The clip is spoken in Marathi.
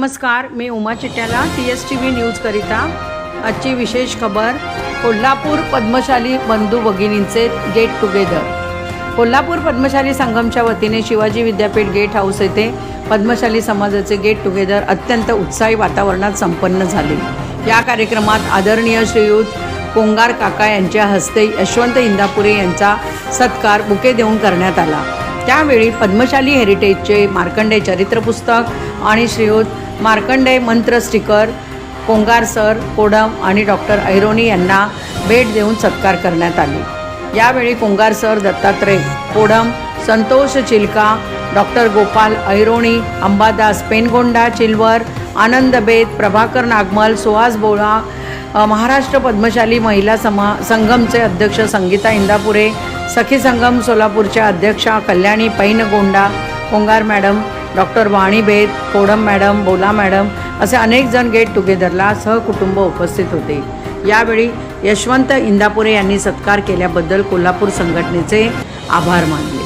नमस्कार, मी उमा चिट्याला TSTV न्यूज करिता आजची विशेष खबर। कोल्हापूर पद्मशाली बंधू भगिनींचे गेट टुगेदर। कोल्हापूर पद्मशाली संगमच्या वतीने शिवाजी विद्यापीठ गेट हाऊस येथे पद्मशाली समाजाचे गेट टुगेदर अत्यंत उत्साही वातावरणात संपन्न झाले। या कार्यक्रमात आदरणीय श्रीयुत कोंगार काका यांच्या हस्ते यशवंत इंदापुरे यांचा सत्कार बुके देऊन करण्यात आला। त्यावेळी पद्मशाली हेरिटेजचे मार्कंडे चरित्र पुस्तक आणि श्रीयुत मार्कंडे मंत्र स्टिकर कोंगार सर कोडम आणि डॉक्टर ऐरोनी यांना भेट देऊन सत्कार करण्यात आले। यावेळी कोंगार सर दत्तात्रय कोडम, संतोष चिलका, डॉक्टर गोपाल ऐरोनी, अंबादास पेनगोंडा चिलवर, आनंद बेद, प्रभाकर नागमल, सुहास बोळा, महाराष्ट्र पद्मशाली महिला संगमचे अध्यक्ष संगीता इंदापुरे, सखी संगम सोलापूरच्या अध्यक्षा कल्याणी पैनगोंडा, कोंगार मॅडम, डॉक्टर वाणी बेद, कोडम मॅडम, बोला मॅडम असे अनेक जण गेट टुगेदरला सहकुटुंब उपस्थित होते। यावेळी यशवंत इंदापुरे यांनी सत्कार केल्याबद्दल कोल्हापूर संघटनेचे आभार मानले।